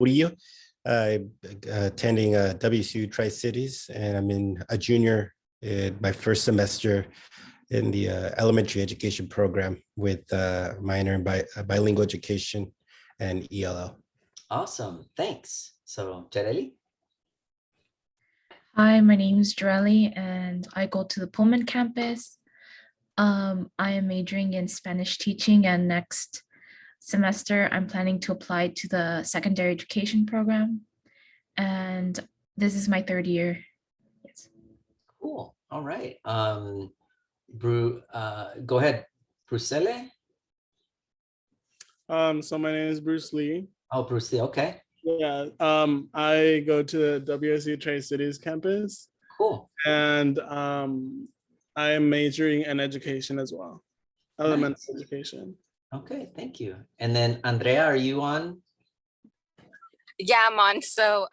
Murillo. I'm attending WSU Tri-Cities, and I'm in a junior in my first semester in the elementary education program with minor in bilingual education and ELL. Awesome, thanks. So, Jareli? Hi, my name is Jareli, and I go to the Pullman campus. I am majoring in Spanish teaching, and next semester I'm planning to apply to the secondary education program. And this is my third year. Yes. Cool. All right. Go ahead, Brucele. So my name is Bruce Lee. Oh, Bruce Lee. Okay. Yeah. I go to the WSU Tri-Cities campus. Cool. And I am majoring in education as well, elementary education. Okay, thank you. And then Andrea, are you on? Yeah, I'm on. So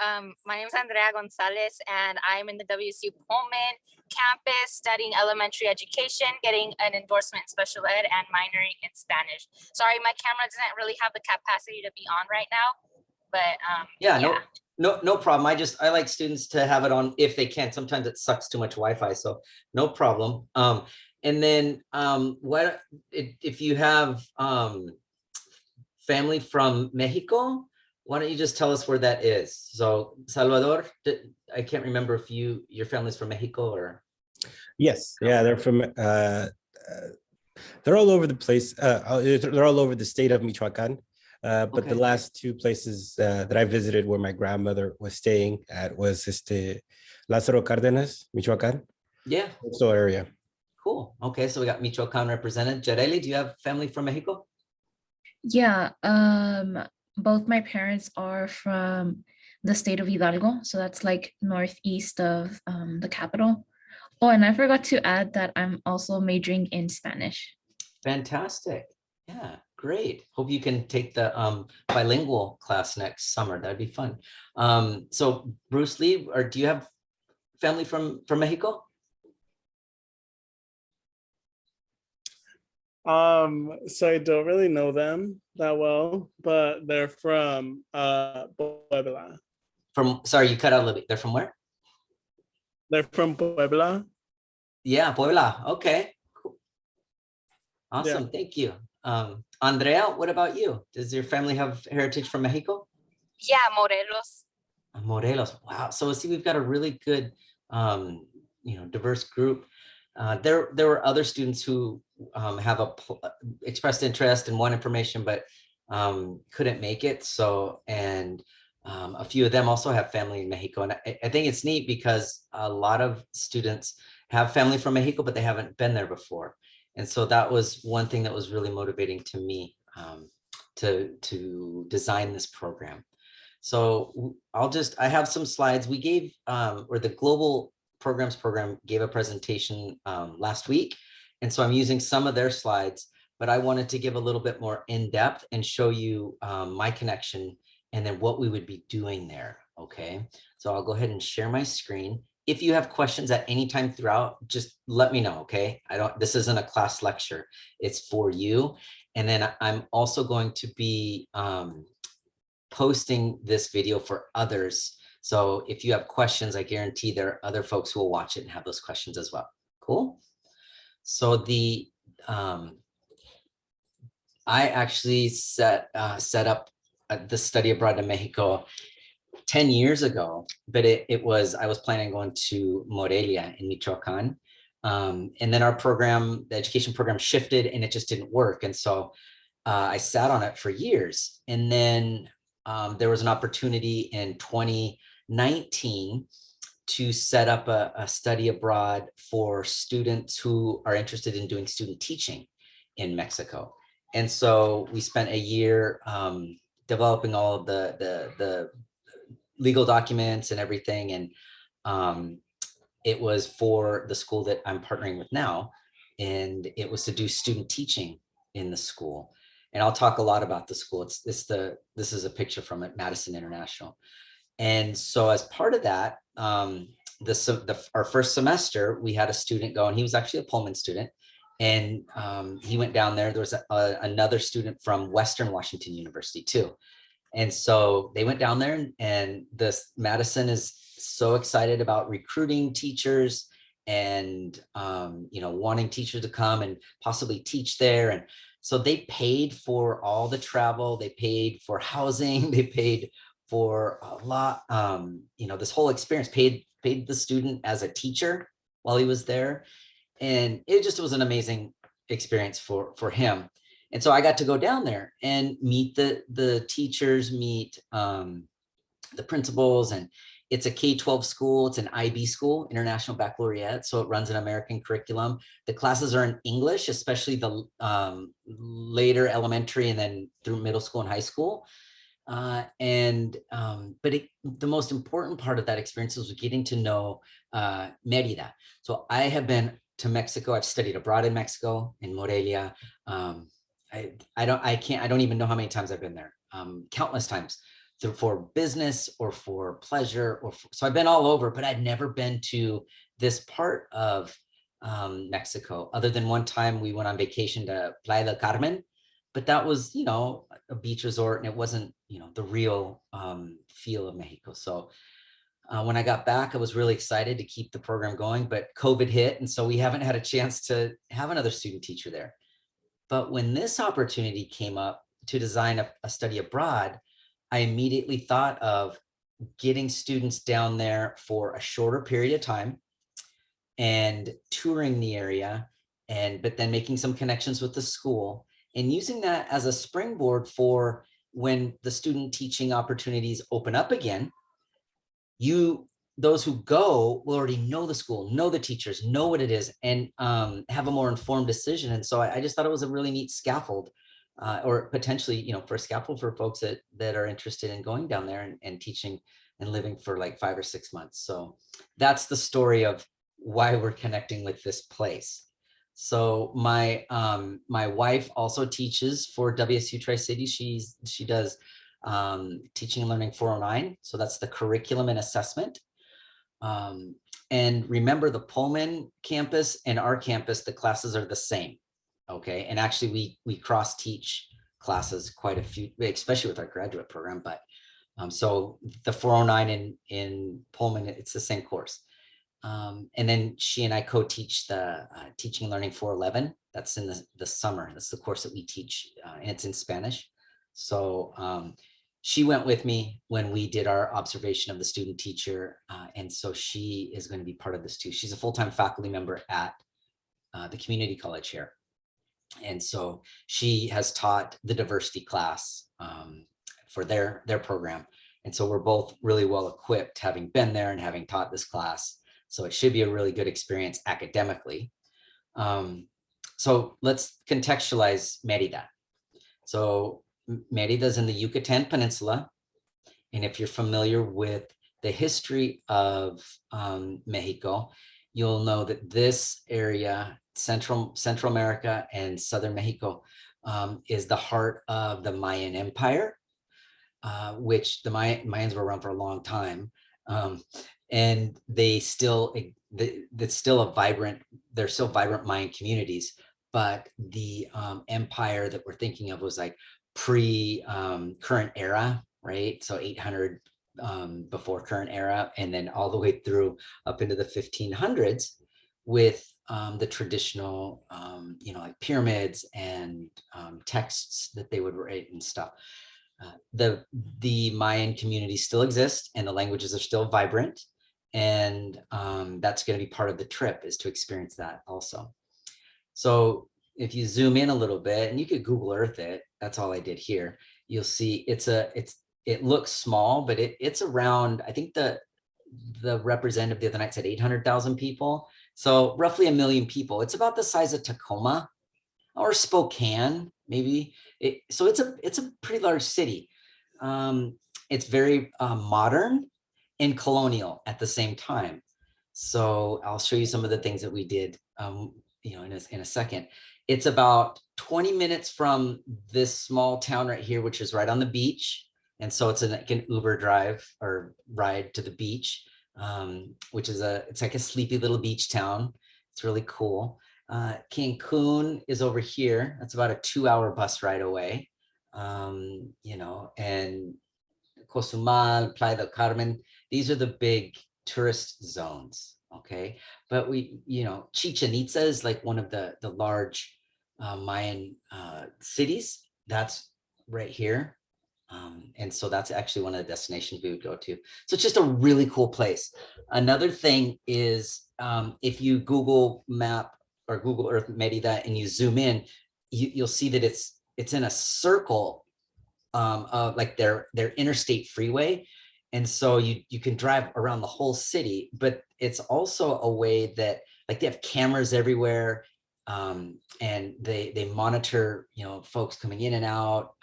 my name is Andrea Gonzalez, and I'm in the WSU Pullman campus studying elementary education, getting an endorsement in special ed and minoring in Spanish. Sorry, my camera doesn't really have the capacity to be on right now, but yeah. No problem. I like students to have it on if they can. Sometimes it sucks too much Wi-Fi, so no problem. And then what if you have family from Mexico? Why don't you just tell us where that is? So Salvador, I can't remember if your family's from Mexico or. Yes, yeah, they're from. They're all over the place. They're all over the state of Michoacan. But Okay. the last two places that I visited where my grandmother was staying at was Lázaro Cárdenas, Michoacan. Yeah. Coastal area. Cool. Okay, so we got Michoacan represented. Jareli, do you have family from Mexico? Yeah. Both my parents are from the state of Hidalgo, so that's like northeast of the capital. Oh, and I forgot to add that I'm also majoring in Spanish. Fantastic. Yeah, great. Hope you can take the bilingual class next summer. That'd be fun. So Bruce Lee, or do you have family from Mexico? So I don't really know them that well, but they're from Puebla. Sorry, you cut out a little bit. They're from where? They're from Puebla. Yeah, Puebla. Okay, cool. Awesome. Yeah. Thank you. Andrea, what about you? Does your family have heritage from Mexico? Yeah, Morelos. Morelos. Wow. So see, we've got a really good, diverse group. There were other students who have expressed interest and want information, but couldn't make it. So, and a few of them also have family in Mexico. And I think it's neat because a lot of students have family from Mexico, but they haven't been there before. And so that was one thing that was really motivating to me to design this program. So I have some slides. We gave, or the Global Programs program gave a presentation last week. And so I'm using some of their slides, but I wanted to give a little bit more in depth and show you my connection and then what we would be doing there. Okay, so I'll go ahead and share my screen. If you have questions at any time throughout, just let me know, okay? This isn't a class lecture, it's for you. And then I'm also going to be posting this video for others. So if you have questions, I guarantee there are other folks who will watch it and have those questions as well. Cool. So I actually set up the study abroad in Mexico 10 years ago, but I was planning on going to Morelia in Michoacan. And then the education program shifted and it just didn't work. And so I sat on it for years. And then there was an opportunity in 2019 to set up a study abroad for students who are interested in doing student teaching in Mexico. And so we spent a year developing all of the legal documents and everything. And it was for the school that I'm partnering with now. And it was to do student teaching in the school. And I'll talk a lot about the school. This is a picture from it, Madison International. And so as part of that, our first semester, we had a student go, and he was actually a Pullman student. And he went down there. There was another student from Western Washington University too. And so they went down there, and this Madison is so excited about recruiting teachers and wanting teachers to come and possibly teach there. And so they paid for all the travel, they paid for housing, they paid for a lot, this whole experience, paid the student as a teacher while he was there. And it just was an amazing experience for him. And so I got to go down there and meet the teachers, meet the principals, and it's a K-12 school. It's an IB school, International Baccalaureate. So it runs an American curriculum. The classes are in English, especially the later elementary and then through middle school and high school. But the most important part of that experience was getting to know Merida. So I have been to Mexico. I've studied abroad in Mexico, in Morelia. I don't even know how many times I've been there. Countless times, for business or for pleasure, so I've been all over, but I'd never been to this part of Mexico, other than one time we went on vacation to Playa del Carmen, but that was, a beach resort, and it wasn't, the real feel of Mexico. So when I got back, I was really excited to keep the program going, but COVID hit, and so we haven't had a chance to have another student teacher there. But when this opportunity came up to design a study abroad, I immediately thought of getting students down there for a shorter period of time and touring the area, but then making some connections with the school and using that as a springboard for when the student teaching opportunities open up again. Those who go will already know the school, know the teachers, know what it is, and have a more informed decision. And so I just thought it was a really neat scaffold, or potentially, for a scaffold for folks that are interested in going down there and teaching and living for like 5 or 6 months. So that's the story of why we're connecting with this place. So my wife also teaches for WSU Tri-Cities. She does Teaching and Learning 409. So that's the curriculum and assessment. And remember, the Pullman campus and our campus, the classes are the same. Okay. And actually we cross teach classes quite a few, especially with our graduate program. But so the 409 in Pullman, it's the same course. And then she and I co-teach the Teaching and Learning 411. That's in the summer. That's the course that we teach, and it's in Spanish. So she went with me when we did our observation of the student teacher. And so she is going to be part of this too. She's a full-time faculty member at the community college here. And so she has taught the diversity class for their program. And so we're both really well equipped, having been there and having taught this class. So it should be a really good experience academically. So let's contextualize Merida. So Merida is in the Yucatan Peninsula. And if you're familiar with the history of Mexico, you'll know that this area, Central America and Southern Mexico, is the heart of the Mayan Empire, which the Mayans were around for a long time. And they're still vibrant Mayan communities, but the empire that we're thinking of was like pre-current era, right? So 800 before current era, and then all the way through up into the 1500s with the traditional, like pyramids and texts that they would write and stuff. The Mayan community still exists, and the languages are still vibrant, and that's going to be part of the trip, is to experience that also. So if you zoom in a little bit, and you could Google Earth it, that's all I did here, you'll see it looks small, but it's around, I think the representative the other night said 800,000 people. So roughly 1 million people. It's about the size of Tacoma or Spokane, maybe. So it's a pretty large city. It's very modern and colonial at the same time. So I'll show you some of the things that we did, in a second. It's about 20 minutes from this small town right here, which is right on the beach. And so it's like an Uber drive or ride to the beach, which is it's like a sleepy little beach town. It's really cool. Cancun is over here. That's about a 2-hour bus ride away. you know, and Cosumal, Playa del Carmen. These are the big tourist zones. Okay. But we, you know, Chichen Itza is like one of the large Mayan cities. That's right here. And so that's actually one of the destinations we would go to. So it's just a really cool place. Another thing is if you Google Map or Google Earth Merida and you zoom in, you'll see that it's in a circle of like their interstate freeway. And so you can drive around the whole city, but it's also a way that like they have cameras everywhere. And they monitor, you know, folks coming in and out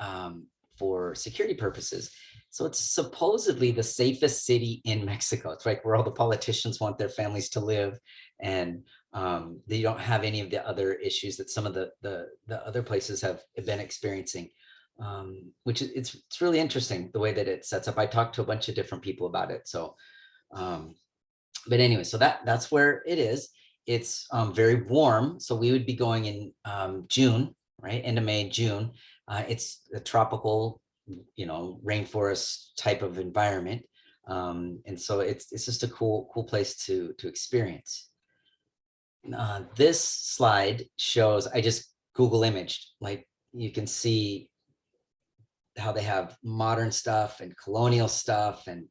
for security purposes. So it's supposedly the safest city in Mexico. It's like where all the politicians want their families to live, and they don't have any of the other issues that some of the other places have been experiencing. Which it's really interesting the way that it sets up. I talked to a bunch of different people about it. So, but anyway, so that's where it is. It's very warm. So we would be going in June, right? End of May, June. It's a tropical, you know, rainforest type of environment. And so it's just a cool place to experience. This slide shows, I just Google imaged, like you can see how they have modern stuff and colonial stuff, and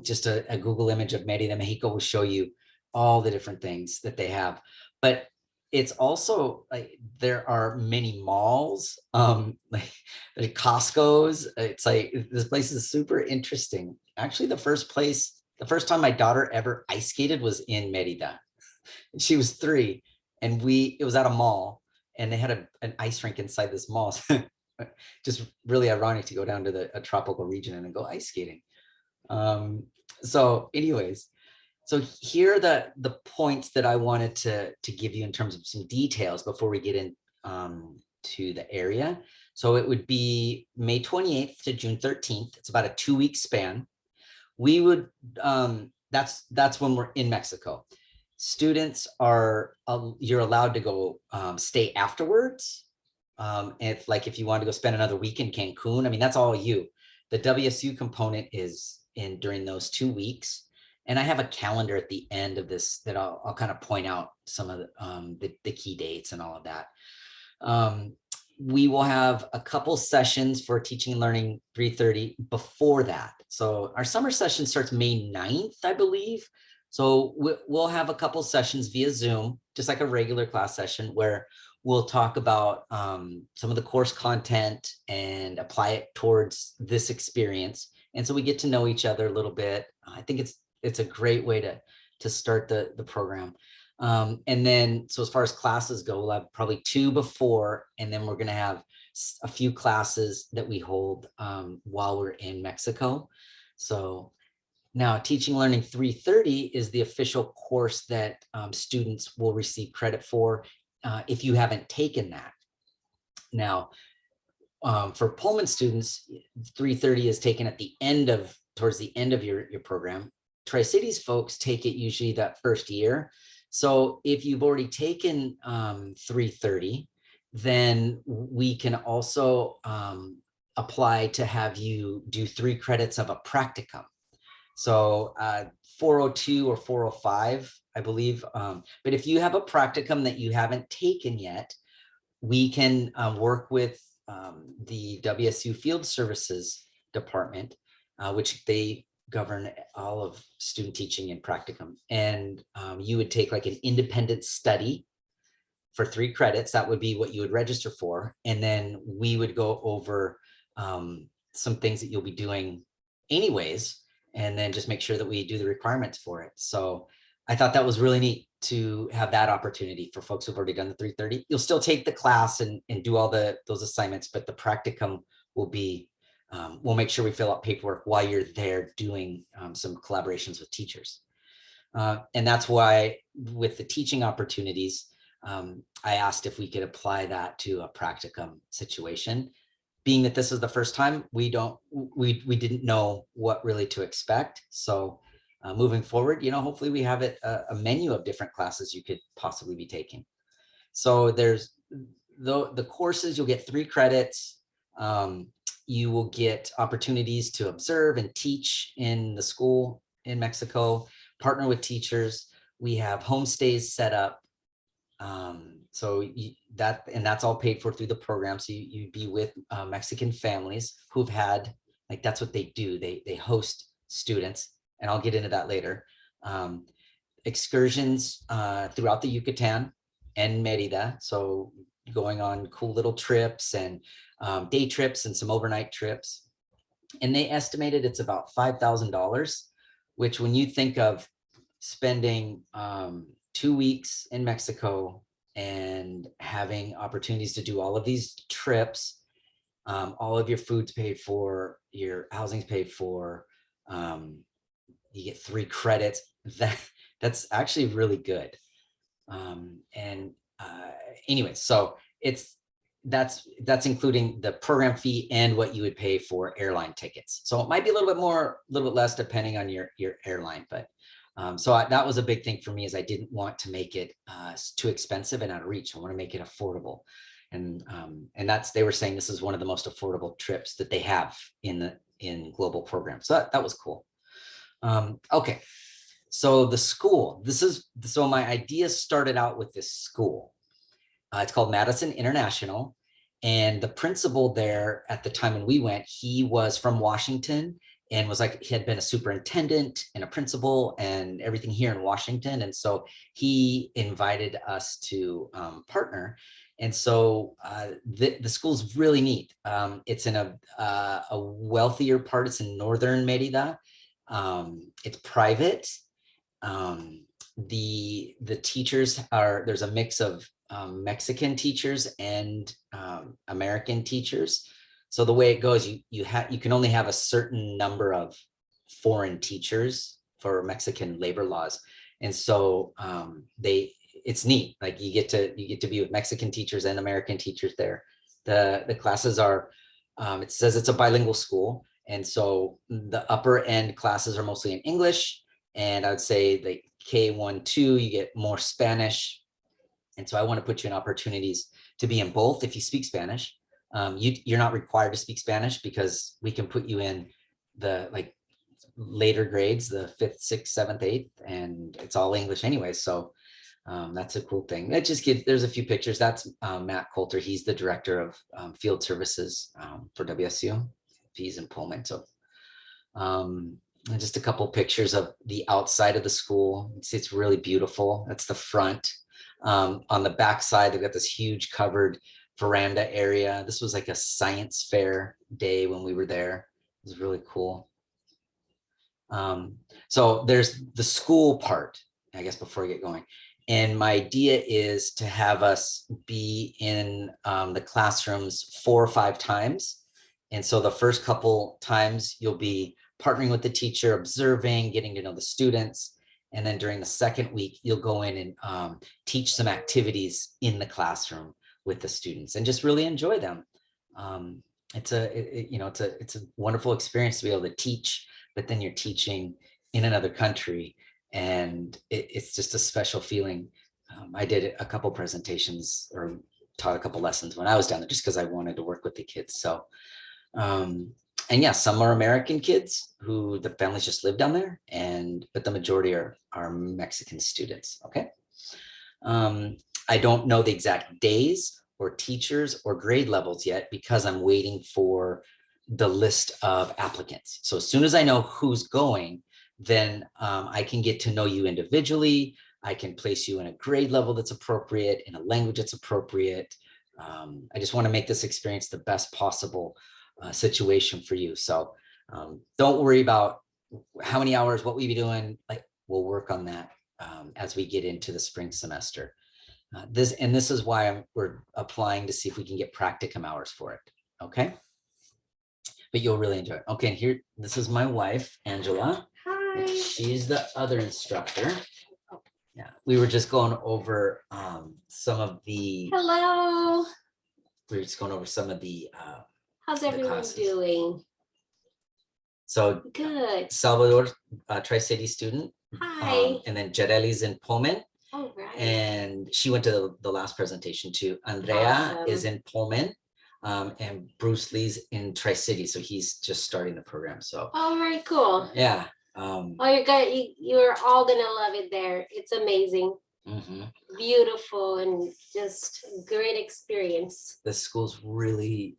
just a Google image of Merida, Mexico will show you all the different things that they have. But it's also like there are many malls, like Costco's. It's like this place is super interesting. Actually, the first time my daughter ever ice skated was in Merida. She was 3, and it was at a mall, and they had an ice rink inside this mall. Just really ironic to go down to a tropical region and then go ice skating. So anyways, so here are the points that I wanted to give you in terms of some details before we get in to the area. So it would be May 28th to June 13th. It's about a 2-week span. We would, that's when we're in Mexico. Students are, you're allowed to go stay afterwards. If like, if you want to go spend another week in Cancun, I mean, that's all you. The WSU component is in during those 2 weeks. And I have a calendar at the end of this that I'll kind of point out some of the key dates and all of that. We will have a couple sessions for teaching and learning 3:30 before that. So our summer session starts May 9th, I believe. So we'll have a couple sessions via Zoom, just like a regular class session, where we'll talk about some of the course content and apply it towards this experience. And so we get to know each other a little bit. I think it's a great way to start the program. And then, so as far as classes go, we'll have probably 2 before, and then we're going to have a few classes that we hold while we're in Mexico. So now Teaching Learning 330 is the official course that students will receive credit for if you haven't taken that. Now, for Pullman students, 330 is taken at the end towards the end of your program. Tri-Cities folks take it usually that first year. So if you've already taken 330, then we can also apply to have you do 3 credits of a practicum. So 402 or 405, I believe. But if you have a practicum that you haven't taken yet, we can work with the WSU Field Services Department, which they govern all of student teaching and practicum. And you would take like an independent study for 3 credits. That would be what you would register for. And then we would go over some things that you'll be doing anyways, and then just make sure that we do the requirements for it. So I thought that was really neat to have that opportunity for folks who've already done the 330. You'll still take the class and do all those assignments, but the practicum will be, we'll make sure we fill out paperwork while you're there doing some collaborations with teachers. And that's why with the teaching opportunities, I asked if we could apply that to a practicum situation. Being that this is the first time, we didn't know what really to expect. So moving forward, hopefully we have a menu of different classes you could possibly be taking. So there's the courses, you'll get 3 credits. You will get opportunities to observe and teach in the school in Mexico, partner with teachers. We have homestays set up. That's all paid for through the program. So you'd be with Mexican families who've had, like, that's what they do. They host students, and I'll get into that later. Excursions throughout the Yucatan and Merida. So going on cool little trips and day trips and some overnight trips. And they estimated it's about $5,000, which when you think of spending 2 weeks in Mexico and having opportunities to do all of these trips, all of your food's paid for, your housing's paid for, you get 3 credits. That's actually really good. Anyway, so that's including the program fee and what you would pay for airline tickets. So it might be a little bit more, a little bit less depending on your airline, but that was a big thing for me, is I didn't want to make it too expensive and out of reach. I want to make it affordable. And they were saying this is one of the most affordable trips that they have in global programs. So that was cool. Okay. So the school, so my idea started out with this school. It's called Madison International. And the principal there at the time when we went, he was from Washington and was like, he had been a superintendent and a principal and everything here in Washington. And so he invited us to partner. And so the school's really neat. It's in a wealthier part. It's in northern Merida. It's private. The teachers there's a mix of Mexican teachers and American teachers. So the way it goes, you can only have a certain number of foreign teachers for Mexican labor laws. And so it's neat. Like you get to be with Mexican teachers and American teachers there. The classes are, it says it's a bilingual school. And so the upper end classes are mostly in English. And I would say like K1, 2, you get more Spanish. And so I want to put you in opportunities to be in both if you speak Spanish. You're not required to speak Spanish because we can put you in the like later grades, the 5th, 6th, 7th, 8th, and it's all English anyway. So that's a cool thing. There's a few pictures. That's Matt Coulter. He's the director of field services for WSU. He's in Pullman. So and just a couple pictures of the outside of the school. It's really beautiful. That's the front. On the back side, they've got this huge covered veranda area. This was like a science fair day when we were there. It was really cool. So there's the school part, I guess, before I get going. And my idea is to have us be in the classrooms 4 or 5 times. And so the first couple times you'll be partnering with the teacher, observing, getting to know the students. And then during the second week, you'll go in and teach some activities in the classroom with the students and just really enjoy them. It's a wonderful experience to be able to teach, but then you're teaching in another country, and it's just a special feeling. I did a couple presentations or taught a couple lessons when I was down there just because I wanted to work with the kids. So, and yeah, some are American kids who the families just live down there, but the majority are Mexican students. Okay. I don't know the exact days or teachers or grade levels yet because I'm waiting for the list of applicants. So as soon as I know who's going, then I can get to know you individually. I can place you in a grade level that's appropriate, in a language that's appropriate. I just want to make this experience the best possible situation for you. So don't worry about how many hours, what we be doing. Like, we'll work on that as we get into the spring semester. This is why we're applying to see if we can get practicum hours for it. Okay. But you'll really enjoy it. Okay, and here, this is my wife, Angela. Hi. She's the other instructor. Yeah, we were just going over some of the. Hello. We were just going over some of the. How's everyone classes. doing? So Good. Salvador, Tri-City student. Hi. And then Jareli's in Pullman. All right. And she went to the last presentation too. Andrea Awesome. is in Pullman. And Bruce Lee's in Tri-City, so he's just starting the program. So Oh, very cool. yeah. Oh, you're all gonna love it there. It's amazing, Mhm. beautiful, and just great experience. The school's really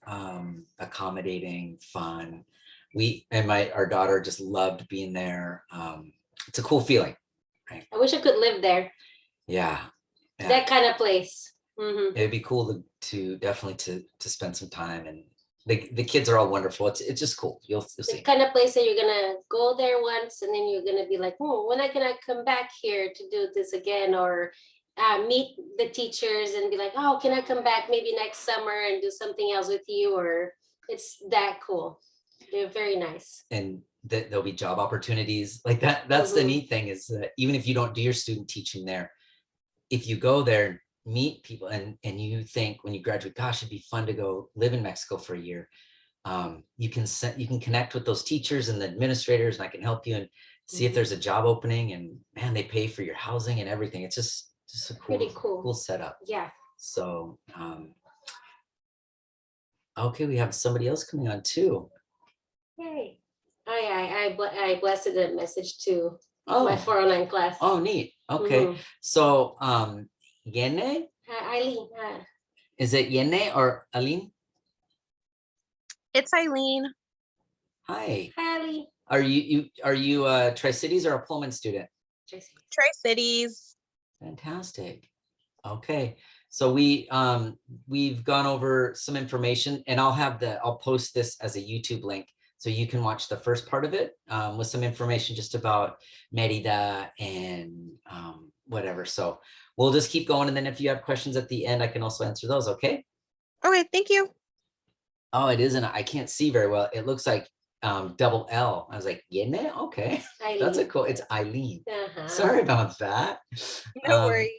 accommodating, fun. Our daughter just loved being there. It's a cool feeling. I wish I could live there. Yeah. Yeah. That kind of place. Mhm. It'd be cool to definitely to spend some time, and the kids are all wonderful. It's just cool. You'll The see. kind of place that you're gonna go there once, and then you're gonna be like, oh, when can I come back here to do this again, or meet the teachers and be like, oh, can I come back maybe next summer and do something else with you? Or it's that cool. They're very nice. And that there'll be job opportunities like that. That's the Mhm. neat thing, is that even if you don't do your student teaching there, if you go there, meet people, and you think when you graduate, gosh, it'd be fun to go live in Mexico for a year. You can connect with those teachers and the administrators, and I can help you and see if Mhm. there's a job opening, and man, they pay for your housing and everything. It's just a Pretty cool. cool setup. Yeah. So okay, we have somebody else coming on too. Yay. I blessed the message to my Oh, 409 class. oh, neat. Okay. Mhm. So Yene, Eileen, is it Yene or Aline? It's Eileen. Hi. hi, Eileen. Are you a Tri-Cities or a Pullman student? Tracy. Tri-Cities. Fantastic. Okay. So we've gone over some information, and I'll post this as a YouTube link so you can watch the first part of it with some information just about Merida and whatever. So we'll just keep going, and then if you have questions at the end, I can also answer those. Okay. Okay, thank you. Oh, it isn't. I can't see very well. It looks like double L. I was like, Yene? Okay. That's a Eileen. cool. It's Eileen. Uh-huh. Sorry about that. No worries.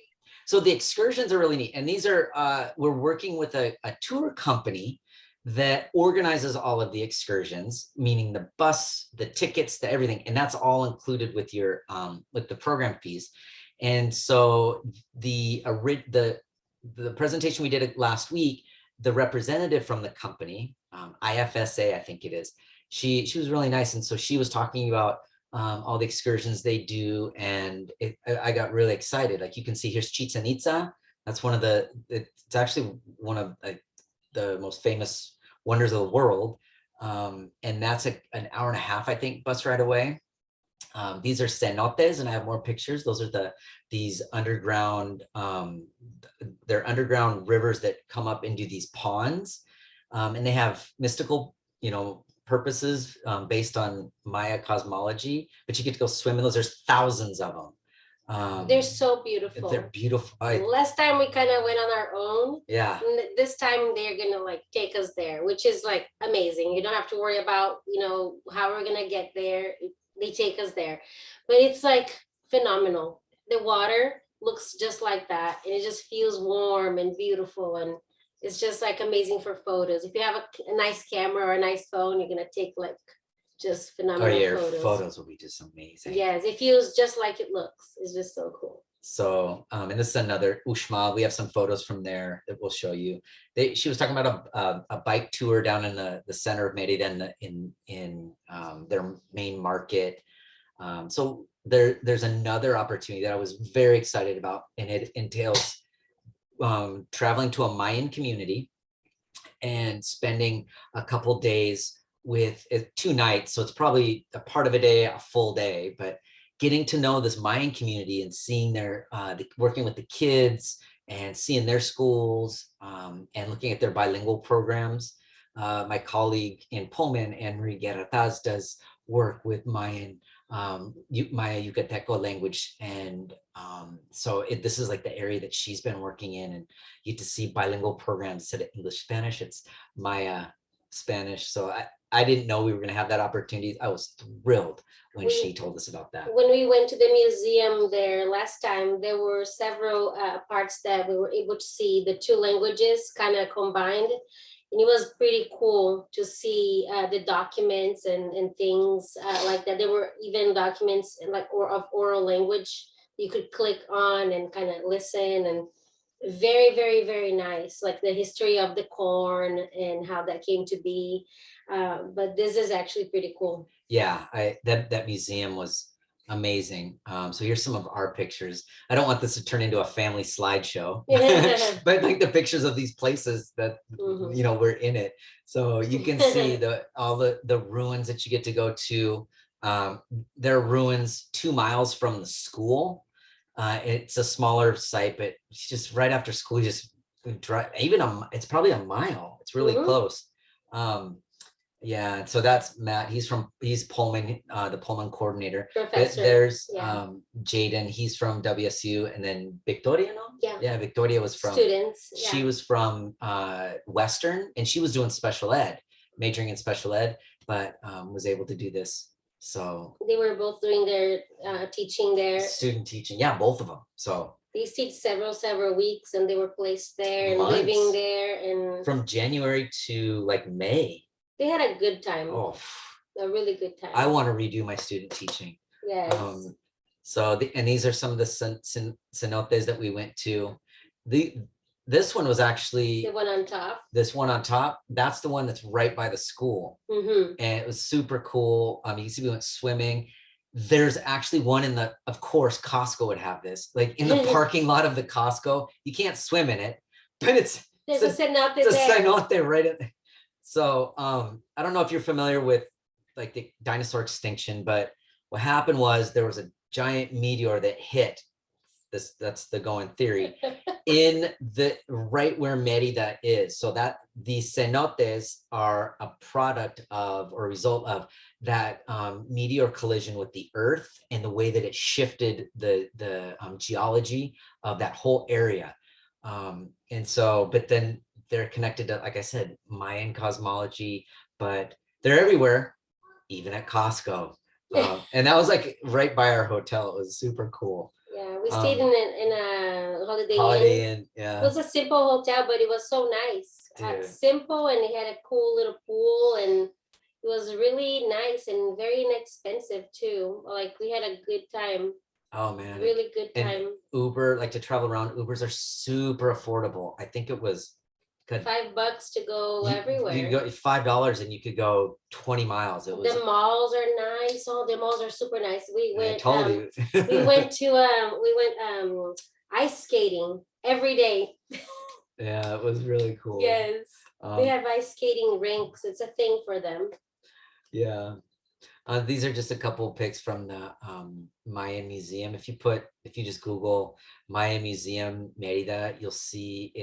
So the excursions are really neat. And these are, we're working with a tour company that organizes all of the excursions, meaning the bus, the tickets, the everything. And that's all included with your, with the program fees. And so the presentation we did last week, the representative from the company, IFSA, I think it is, she was really nice. And so she was talking about all the excursions they do, and I got really excited. Like you can see here's Chichen Itza. That's one of it's actually one of the most famous wonders of the world, and that's an hour and a half, I think, bus ride away. These are cenotes, and I have more pictures. Those are these underground, they're underground rivers that come up into these ponds, and they have mystical, purposes based on Maya cosmology, but you get to go swim in those. There's thousands of them. They're so beautiful. They're beautiful. Last time we kind of went on our own. Yeah. This time they're gonna like take us there, which is like amazing. You don't have to worry about, how we're gonna get there. They take us there, but it's like phenomenal. The water looks just like that, and it just feels warm and beautiful, and it's just like amazing for photos. If you have a nice camera or a nice phone, you're gonna take like just Oh, phenomenal your photos. will be just amazing. Yes, it feels just like it looks. It's just so cool. So, and this is another Uxmal. We have some photos from there that we'll show you. She was talking about a bike tour down in the center of Merida in their main market. So there's another opportunity that I was very excited about, and it entails traveling to a Mayan community and spending a couple days with 2 nights. So it's probably a part of a day, a full day, but getting to know this Mayan community and seeing their, working with the kids and seeing their schools and looking at their bilingual programs. My colleague in Pullman, Anne-Marie Guerrataz, does work with Mayan, Maya Yucateco language. And so this is like the area that she's been working in, and you get to see bilingual programs instead of English, Spanish, it's Maya Spanish. So I didn't know we were going to have that opportunity. I was thrilled when she told us about that. When we went to the museum there last time, there were several parts that we were able to see the 2 languages kind of combined. And it was pretty cool to see the documents and things like that. There were even documents of oral language you could click on and kind of listen. And very, very, very nice, like the history of the corn and how that came to be. But this is actually pretty cool. Yeah, that museum was amazing. So here's some of our pictures. I don't want this to turn into a family slideshow, but like the pictures of these places that Mhm. you know we're in it. So you can see all the ruins that you get to go to. There are ruins 2 miles from the school. It's a smaller site, but it's just right after school, you just drive it's probably a mile. It's really Mhm. close. Yeah, so that's Matt. He's Pullman, the Pullman coordinator. Professor. There's yeah. Jaden. He's from WSU, and then Victoria. No, Yeah. Victoria was from. Students. She Yeah. was from Western, and she was doing special ed, majoring in special ed, but was able to do this. So They were both doing their teaching there. student teaching, yeah, both of them. So They stayed several weeks, and they were placed there and Months. living there, and from January to like May. they had a good time. Oh, A really good time. I want to redo my student teaching. Yes. So and these are some of the cenotes that we went to. This one was actually The one on top. this one on top. That's the one that's right by the school, Mm-hmm. and it was super cool. You can see we went swimming. There's actually one in the, of course, Costco would have this, like in the parking lot of the Costco. You can't swim in it, but There's a cenote it's a there. cenote right in. So I don't know if you're familiar with like the dinosaur extinction, but what happened was there was a giant meteor that hit this, that's the going theory, in the right where Merida is. So that these cenotes are a product of or a result of that meteor collision with the earth and the way that it shifted the geology of that whole area. And so, but then they're connected to, like I said, Mayan cosmology, but they're everywhere, even at Costco. And that was like right by our hotel. It was super cool. Yeah, we stayed in a Holiday Inn. Holiday Inn, It yeah. was a simple hotel, but it was so nice. Dude. Simple, and it had a cool little pool, and it was really nice and very inexpensive too. Like we had a good time. Oh man. Really good And time. Uber, like to travel around, Ubers are super affordable. I think it was good. $5 to go everywhere. You go $5 and you could go 20 miles. It was. The malls are nice. Oh, the malls are super nice. We I went. told you. We went to ice skating every day. Yeah, it was really cool. Yes, they have ice skating rinks. It's a thing for them. Yeah. These are just a couple of pics from the Mayan Museum. If you just Google Mayan Museum Merida, you'll see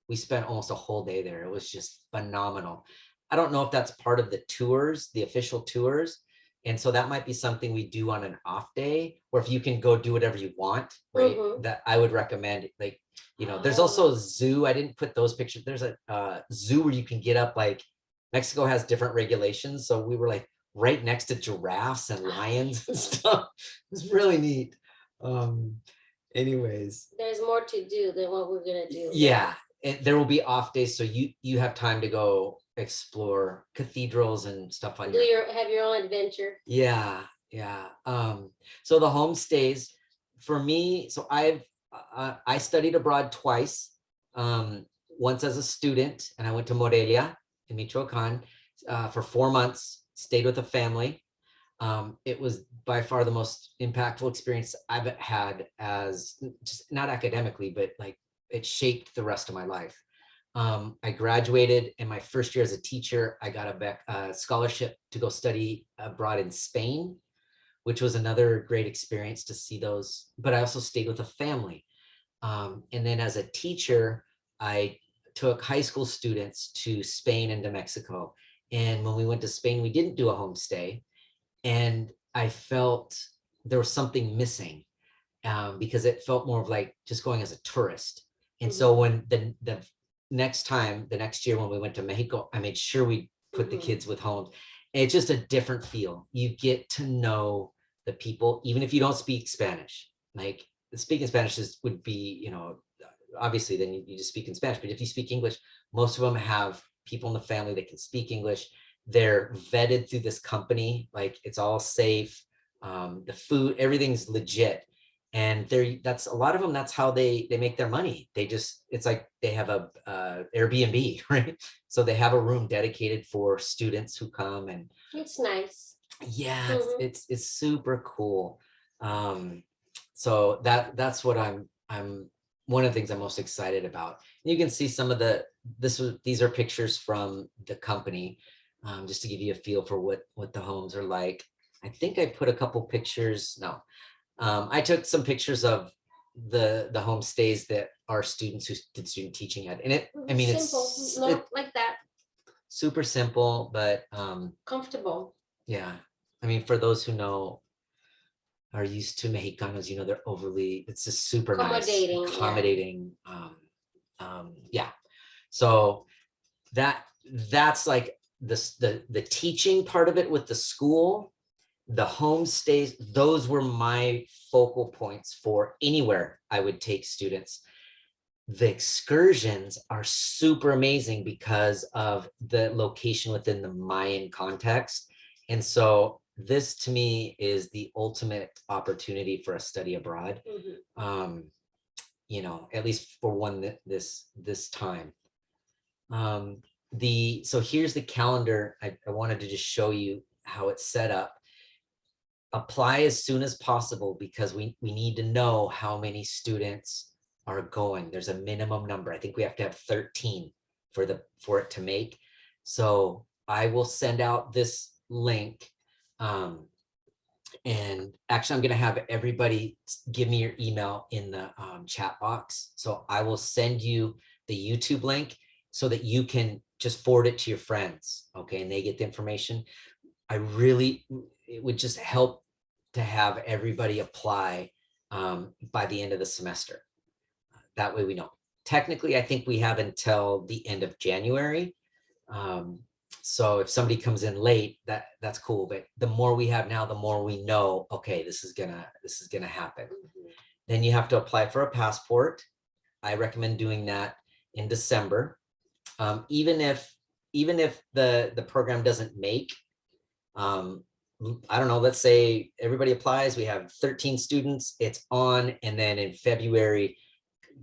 we spent almost a whole day there. It was just phenomenal. I don't know if that's part of the tours, the official tours. And so that might be something we do on an off day, or if you can go do whatever you want, right? Mhm. That I would recommend, like, there's also a zoo. I didn't put those pictures. There's a zoo where you can get up, like Mexico has different regulations. So we were like right next to giraffes and lions and stuff. It's really neat. Anyways. There's more to do than what we're gonna do. Yeah. And there will be off days. So you have time to go explore cathedrals and stuff on Have your own adventure. Yeah. So the homestays for me, so I studied abroad twice. Once as a student, and I went to Morelia in Michoacan for 4 months, stayed with a family. It was by far the most impactful experience I've had, as just not academically, but like it shaped the rest of my life. I graduated in my first year as a teacher. I got a scholarship to go study abroad in Spain, which was another great experience to see those, but I also stayed with a family. And then as a teacher, I took high school students to Spain and to Mexico. And when we went to Spain, we didn't do a homestay. And I felt there was something missing because it felt more of like just going as a tourist. And so when the next year when we went to Mexico, I made sure we put the kids with homes. And it's just a different feel. You get to know the people, even if you don't speak Spanish. Like speaking Spanish would be, obviously then you just speak in Spanish, but if you speak English, most of them have people in the family that can speak English. They're vetted through this company, like it's all safe. The food, everything's legit. And that's a lot of them, that's how they make their money. It's like they have a Airbnb, right? So they have a room dedicated for students who come, and It's nice. yeah, it's super cool. So that's what I'm one of the things I'm most excited about. You can see some of these are pictures from the company, just to give you a feel for what the homes are like. I think I put a couple pictures. No, I took some pictures of the homestays that our students who did student teaching at, and Simple, not like that. Super simple, but Comfortable. yeah. I mean, for those who are used to Mexicanos, they're it's just super nice, accommodating. Yeah. So that's like the teaching part of it with the school, the homestays, those were my focal points for anywhere I would take students. The excursions are super amazing because of the location within the Mayan context. And so this to me is the ultimate opportunity for a study abroad, at least for one this time. So here's the calendar. I wanted to just show you how it's set up. Apply as soon as possible because we need to know how many students are going. There's a minimum number. I think we have to have 13 for it to make. So I will send out this link. And actually, I'm going to have everybody give me your email in the chat box. So I will send you the YouTube link so that you can just forward it to your friends. Okay. And they get the information. It would just help to have everybody apply by the end of the semester. That way we know. Technically, I think we have until the end of January. So if somebody comes in late, that's cool. But the more we have now, the more we know, okay, this is gonna happen. Then you have to apply for a passport. I recommend doing that in December. Even if the program doesn't make, I don't know, let's say everybody applies, we have 13 students, it's on, and then in February,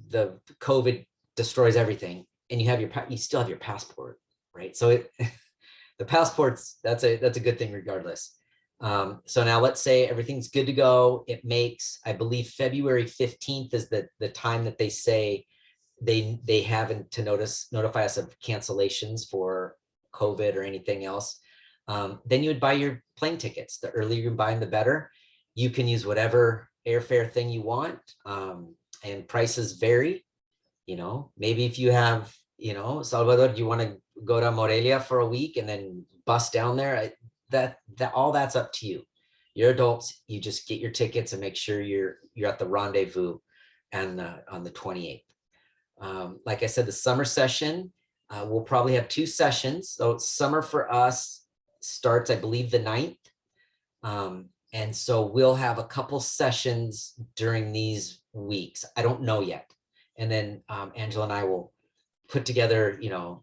the COVID destroys everything, and you still have your passport, right? So the passports, that's a good thing regardless. So now let's say everything's good to go. It makes, I believe February 15th is the time that they say they haven't to notify us of cancellations for COVID or anything else. Then you would buy your plane tickets. The earlier you buy them, the better. You can use whatever airfare thing you want, and prices vary. Maybe if you have, Salvador, you want to go to Morelia for a week and then bus down there, that all that's up to you. You're adults. You just get your tickets and make sure you're at the rendezvous and on the 28th. Like I said, the summer session, we'll probably have 2 sessions. So summer for us starts, I believe, the 9th. And so we'll have a couple sessions during these weeks. I don't know yet. And then Angela and I will put together,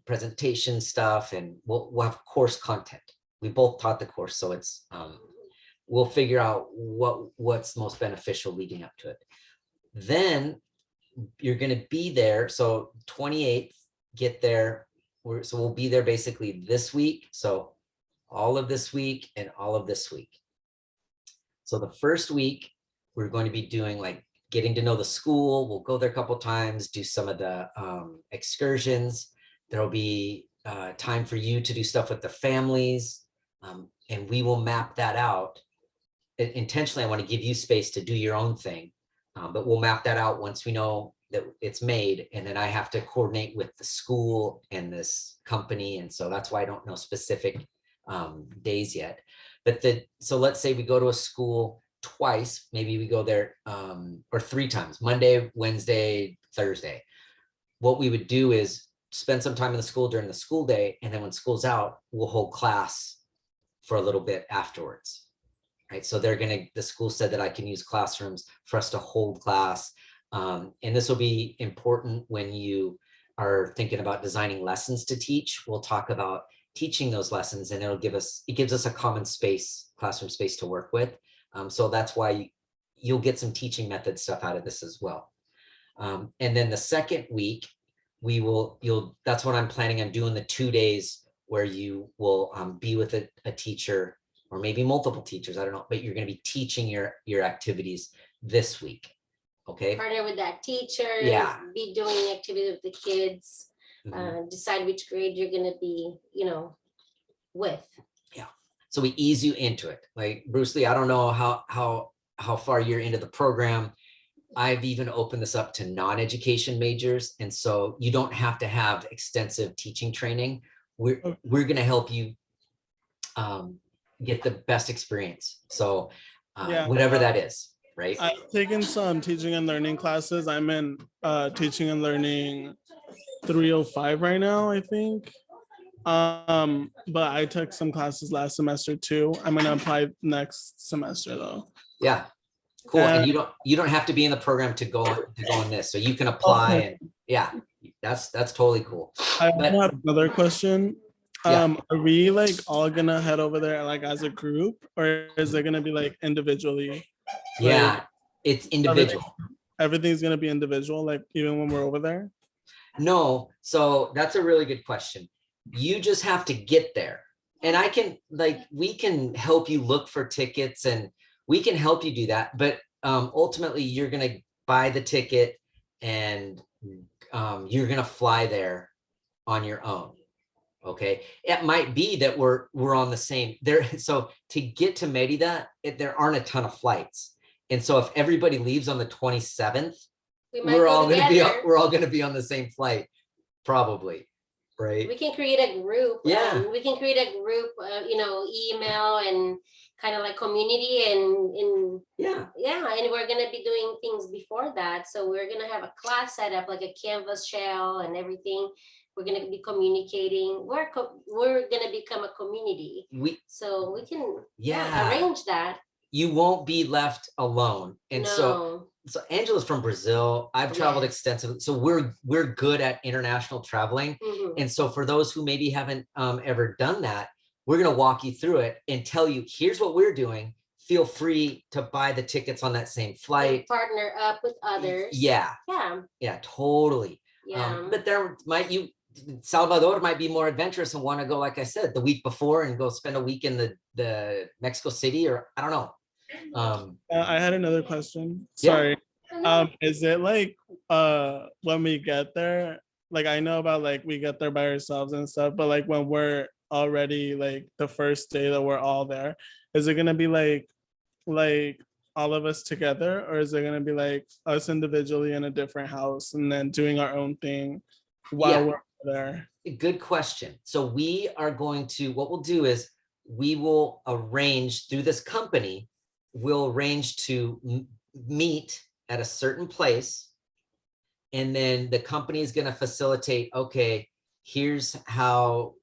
presentation stuff, and we'll have course content. We both taught the course, so it's we'll figure out what's most beneficial leading up to it. Then you're going to be there. So 28th, get there. So we'll be there basically this week. So all of this week and all of this week. So the first week, we're going to be doing like getting to know the school. We'll go there a couple times, do some of the excursions. There'll be time for you to do stuff with the families. And we will map that out. Intentionally, I want to give you space to do your own thing. But we'll map that out once we know that it's made. And then I have to coordinate with the school and this company. And so that's why I don't know specific days yet. But so let's say we go to a school twice, maybe we go there or 3 times, Monday, Wednesday, Thursday. What we would do is spend some time in the school during the school day. And then when school's out, we'll hold class for a little bit afterwards. Right. So the school said that I can use classrooms for us to hold class. And this will be important when you are thinking about designing lessons to teach. We'll talk about teaching those lessons, and it gives us a common space, classroom space to work with. So that's why you'll get some teaching method stuff out of this as well. And then the second week, that's what I'm planning on doing, the 2 days where you will be with a teacher or maybe multiple teachers, I don't know, but you're going to be teaching your activities this week. Okay. Partner with that teacher. Yeah. Be doing activities with the kids. Mhm. Decide which grade you're going to be, with. Yeah. So we ease you into it. Like Bruce Lee, I don't know how far you're into the program. I've even opened this up to non-education majors. And so you don't have to have extensive teaching training. We're going to help you get the best experience. So whatever that is, right? I've taken some teaching and learning classes. I'm in teaching and learning 305 right now, I think. But I took some classes last semester too. I'm gonna apply next semester though. Yeah. Cool. And you don't have to be in the program to go on this. So you can apply and yeah, that's totally cool. I have another question. Yeah. Are we like all gonna head over there like as a group, or is it gonna be like individually? Yeah, Like, it's individual. everything's gonna be individual, like even when we're over there? No, so that's a really good question. You just have to get there. And we can help you look for tickets and we can help you do that. But ultimately, you're going to buy the ticket and you're going to fly there on your own. Okay. It might be that we're on the same there. So to get to Merida, there aren't a ton of flights. And so if everybody leaves on the 27th, we're all going to be on the same flight, probably. Right. We can create a group. Yeah. We can create a group, email and kind of like community and yeah. And we're going to be doing things before that. So we're going to have a class set up, like a Canvas shell and everything. We're going to be communicating. We're going to become a community. So we can arrange that. You won't be left alone. And no. So Angela's from Brazil. I've traveled extensively. So we're good at international traveling. Mm-hmm. And so for those who maybe haven't ever done that, we're going to walk you through it and tell you, here's what we're doing. Feel free to buy the tickets on that same flight. And partner up with others. Yeah. Yeah. Yeah, totally. Yeah. But Salvador might be more adventurous and want to go, like I said, the week before and go spend a week in the Mexico City, or I don't know. I had another question. Sorry. Is it like when we get there, like I know about like we get there by ourselves and stuff, but like when we're already like the first day that we're all there, is it gonna be like all of us together, or is it gonna be like us individually in a different house and then doing our own thing while we're there? Good question. So what we'll do is we will arrange through this company. We'll arrange to meet at a certain place, and then the company is going to facilitate, okay, here's how,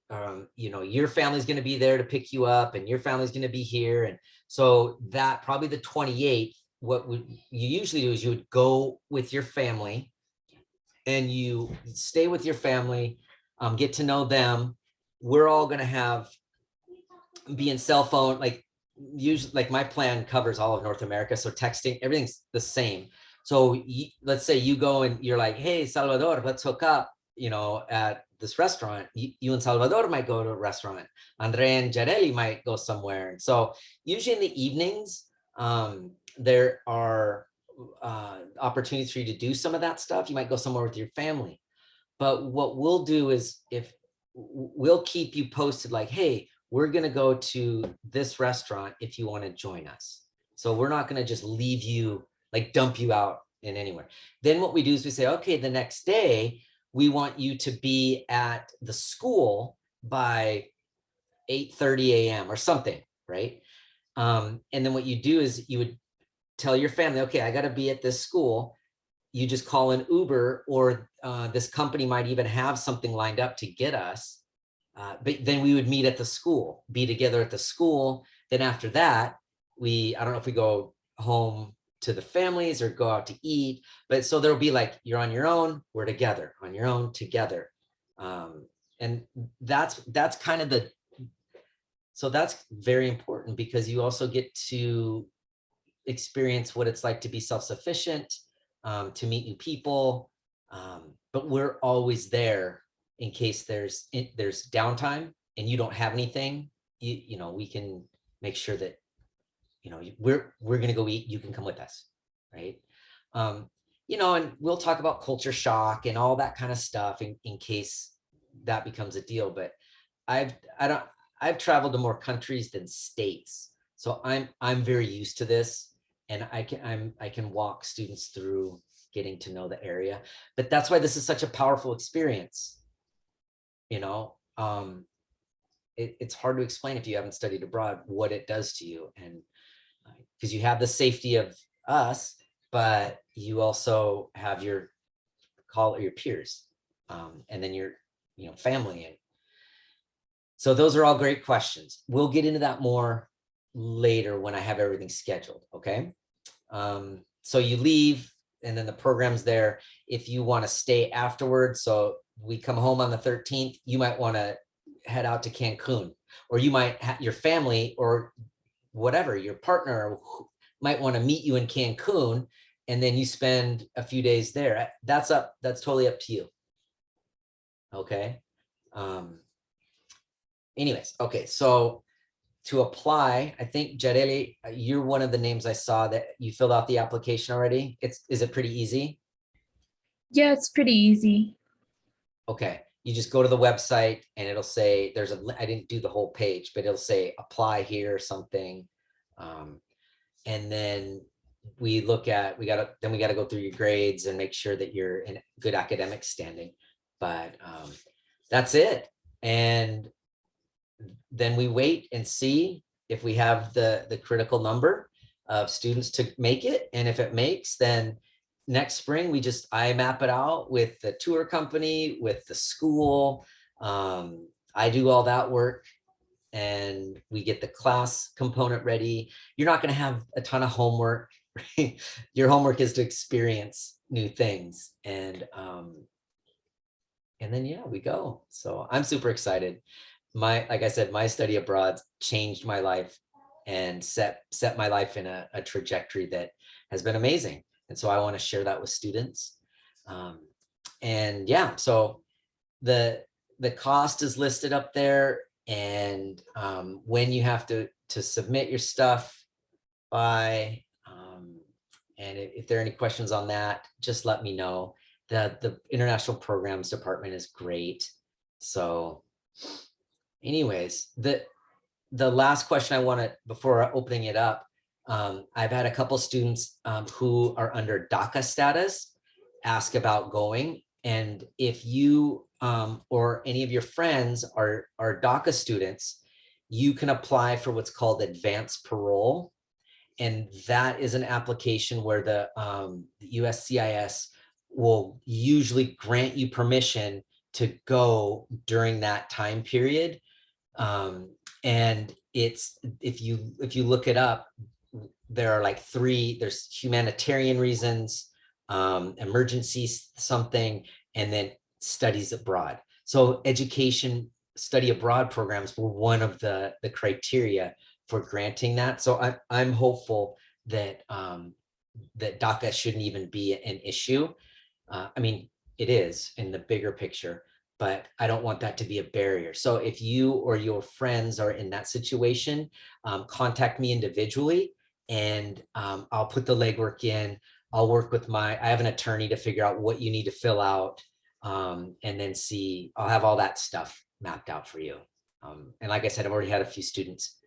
your family's going to be there to pick you up and your family's going to be here. And so that probably the 28th, what you usually do is you would go with your family and you stay with your family, get to know them. We're all going to be in cell phone, usually, like my plan covers all of North America, so texting, everything's the same. So let's say you go and you're like, hey, Salvador, let's hook up, at this restaurant. You and Salvador might go to a restaurant. Andre and Jareli might go somewhere. And so usually in the evenings, there are opportunities for you to do some of that stuff. You might go somewhere with your family. But what we'll do is we'll keep you posted, like, hey, we're going to go to this restaurant if you want to join us. So we're not going to just leave you, like dump you out in anywhere. Then what we do is we say, okay, the next day, we want you to be at the school by 8:30 a.m. or something, right? And then what you do is you would tell your family, okay, I got to be at this school. You just call an Uber, or this company might even have something lined up to get us. But then we would meet at the school, be together at the school. Then after that, I don't know if we go home to the families or go out to eat, but so there'll be like, you're on your own, we're together, on your own, together. And that's kind of so that's very important, because you also get to experience what it's like to be self-sufficient, to meet new people. But we're always there in case there's downtime and you don't have anything. You know, we can make sure that, you know, we're going to go eat, you can come with us, right? You know, and we'll talk about culture shock and all that kind of stuff in case that becomes a deal. But I've traveled to more countries than states, so I'm very used to this, and I can walk students through getting to know the area. But that's why this is such a powerful experience. You know, it's hard to explain if you haven't studied abroad what it does to you, and because you have the safety of us, but you also have your peers, and then your, you know, family. And so those are all great questions. We'll get into that more later when I have everything scheduled. Okay. So you leave, and then the program's there. If you want to stay afterwards, so we come home on the 13th, you might want to head out to Cancun, or you might have your family or whatever, your partner might want to meet you in Cancun, and then you spend a few days there. That's totally up to you. Okay. Anyways, okay, so to apply, I think Jareli, you're one of the names I saw that you filled out the application already. Is it pretty easy? Yeah, it's pretty easy. Okay, you just go to the website and it'll say I didn't do the whole page, but it'll say apply here or something. And then we gotta go through your grades and make sure that you're in good academic standing. But that's it. And then we wait and see if we have the critical number of students to make it. And if it makes, then next spring, I map it out with the tour company, with the school. I do all that work, and we get the class component ready. You're not going to have a ton of homework. Right? Your homework is to experience new things. And then, yeah, we go. So I'm super excited. Like I said, my study abroad changed my life and set my life in a trajectory that has been amazing. And so I want to share that with students. And yeah, so the cost is listed up there, and when you have to submit your stuff by, and if there are any questions on that, just let me know. The international programs department is great. So anyways, the last question I want to, before opening it up, I've had a couple students who are under DACA status ask about going. And if you or any of your friends are DACA students, you can apply for what's called advanced parole. And that is an application where the USCIS will usually grant you permission to go during that time period. And it's, if you look it up, there are like there's humanitarian reasons, emergency something, and then studies abroad. So education study abroad programs were one of the criteria for granting that. So I'm hopeful that that DACA shouldn't even be an issue. I mean, it is in the bigger picture, but I don't want that to be a barrier. So if you or your friends are in that situation, contact me individually, and I'll put the legwork in. I'll work with I have an attorney to figure out what you need to fill out, and then I'll have all that stuff mapped out for you. And like I said, I've already had a few students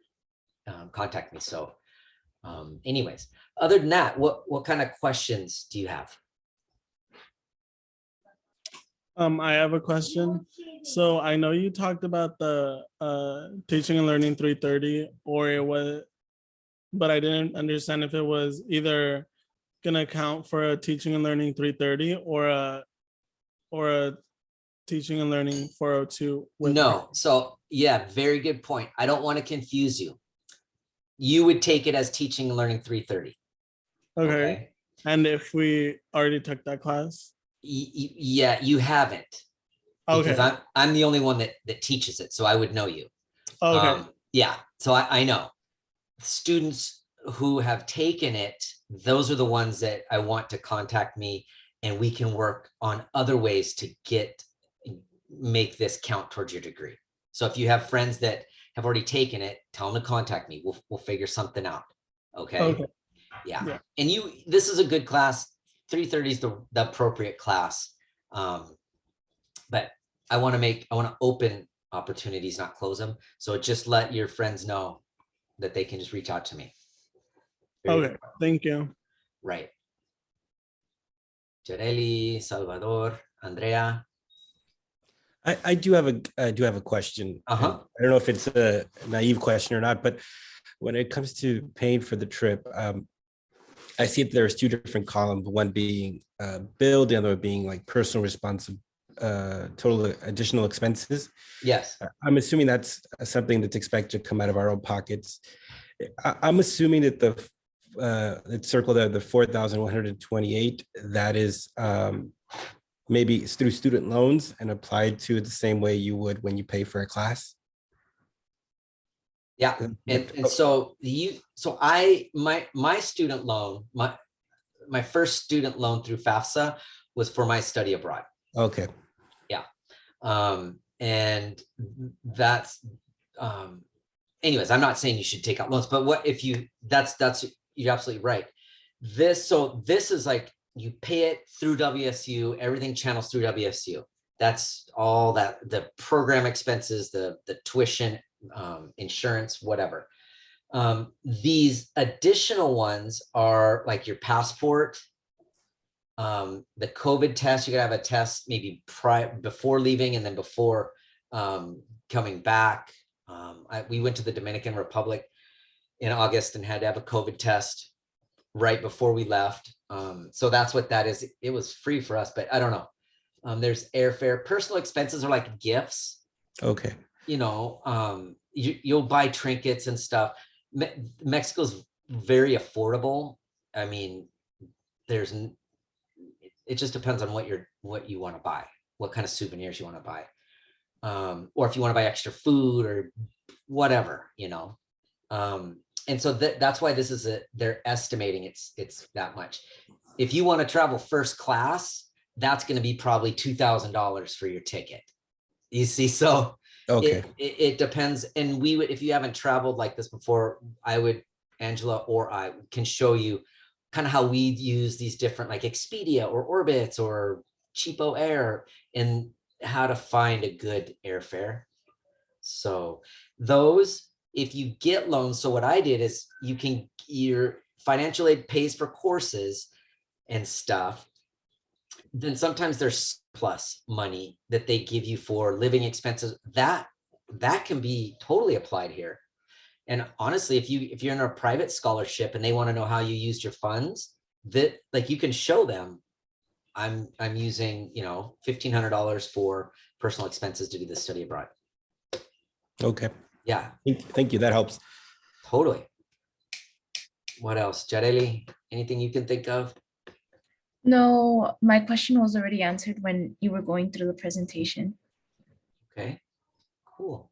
contact me. So anyways, other than that, what kind of questions do you have? I have a question. So I know you talked about the teaching and learning 330, but I didn't understand if it was either gonna count for a teaching and learning 330 or a teaching and learning 402. No. So yeah, very good point. I don't want to confuse you. You would take it as teaching and learning 330. Okay. And if we already took that class? Yeah, you haven't. Okay. Because I'm the only one that teaches it, so I would know you. Okay. Yeah, so I know students who have taken it, those are the ones that I want to contact me, and we can work on other ways to make this count towards your degree. So if you have friends that have already taken it, tell them to contact me. We'll figure something out. Okay. Okay. Yeah. Yeah. And this is a good class. 330 is the appropriate class. But I want to open opportunities, not close them. So just let your friends know that they can just reach out to me. Okay. Thank you. Right. Jareli, Salvador, Andrea. I do have a question. Uh-huh. I don't know if it's a naive question or not, but when it comes to paying for the trip, I see that there's two different columns, one being bill, the other being like personal responsibility, total additional expenses. Yes. I'm assuming that's something that's expected to come out of our own pockets. I'm assuming that it's circled there, the 4,128, that is maybe it's through student loans and applied to the same way you would when you pay for a class. Yeah. And so my student loan, my first student loan through FAFSA was for my study abroad. Okay. Yeah. And that's anyways, I'm not saying you should take out loans, but what if you're absolutely right. This is like, you pay it through WSU, everything channels through WSU. That's all that, the program expenses, the tuition, insurance, whatever. These additional ones are like your passport, the COVID test. You gotta have a test maybe before leaving and then before coming back. We went to the Dominican Republic in August and had to have a COVID test right before we left. So that's what that is. It was free for us, but I don't know. There's airfare. Personal expenses are like gifts. Okay. You know, you'll buy trinkets and stuff. Mexico's very affordable. I mean, it just depends on what you want to buy, what kind of souvenirs you want to buy. Or if you want to buy extra food or whatever, you know. And so that's why this is they're estimating it's that much. If you want to travel first class, that's going to be probably $2,000 for your ticket. You see, so okay, it depends. And if you haven't traveled like this before, Angela or I can show you kind of how we use these different like Expedia or Orbitz or Cheapo Air and how to find a good airfare. So if you get loans, so what I did is your financial aid pays for courses and stuff. Then sometimes there's surplus money that they give you for living expenses. That can be totally applied here. And honestly, if you're in a private scholarship and they want to know how you used your funds, that like you can show them, I'm using, $1,500 for personal expenses to do this study abroad. Okay. Yeah. Thank you. That helps. Totally. What else? Jareli, anything you can think of? No, my question was already answered when you were going through the presentation. Okay, cool.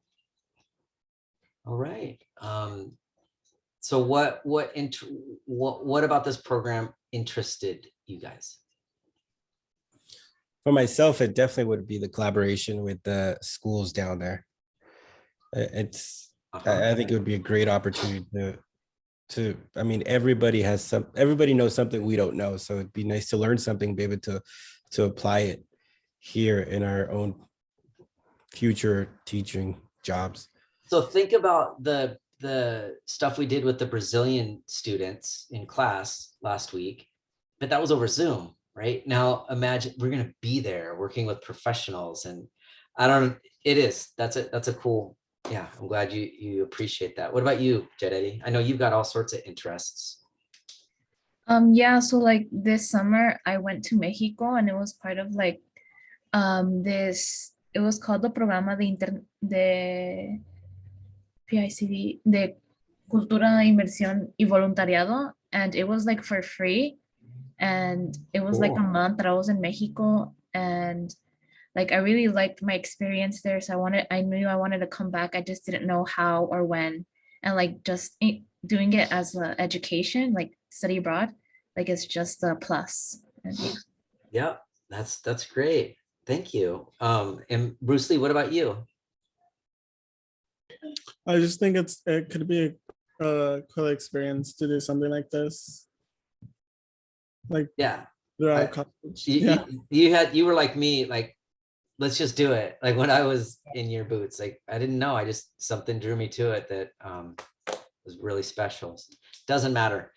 All right. So what about this program interested you guys? For myself, it definitely would be the collaboration with the schools down there. I think it would be a great opportunity I mean, everybody knows something we don't know. So it'd be nice to learn something, be able to apply it here in our own future teaching jobs. So think about the stuff we did with the Brazilian students in class last week, but that was over Zoom, right? Now imagine we're going to be there working with professionals, and that's a cool. Yeah, I'm glad you appreciate that. What about you, Jareli? I know you've got all sorts of interests. Yeah, so like this summer I went to Mexico and it was part of like it was called the Programa de PICD, de Cultura, Inversión y Voluntariado, and it was like for free, and it was like a month that I was in Mexico, and like I really liked my experience there, so I knew I wanted to come back. I just didn't know how or when, and like just doing it as an education, like study abroad, like it's just a plus. And Yeah, that's great. Thank you. And Bruce Lee, what about you? I just think it could be a cool experience to do something like this. Like Yeah, throughout I- college. you, Yeah. you were like me, like, let's just do it. Like when I was in your boots, like I didn't know, something drew me to it that was really special. Doesn't matter.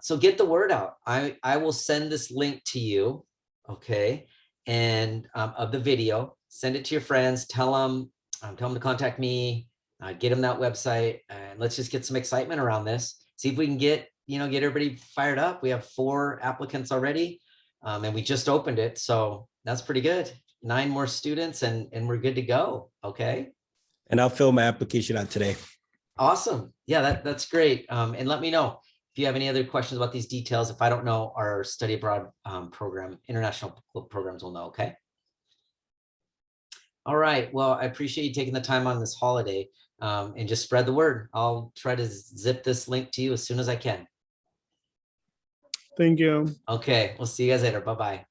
So get the word out. I will send this link to you, okay, and of the video. Send it to your friends. Tell them to contact me. Get them that website, and let's just get some excitement around this. See if we can get everybody fired up. We have 4 applicants already, and we just opened it, so that's pretty good. 9 more students, and we're good to go. Okay. And I'll fill my application out today. Awesome. Yeah, that's great. And let me know if you have any other questions about these details. If I don't know, our study abroad program, international programs will know. Okay. All right. Well, I appreciate you taking the time on this holiday, and just spread the word. I'll try to zip this link to you as soon as I can. Thank you. Okay. We'll see you guys later. Bye-bye.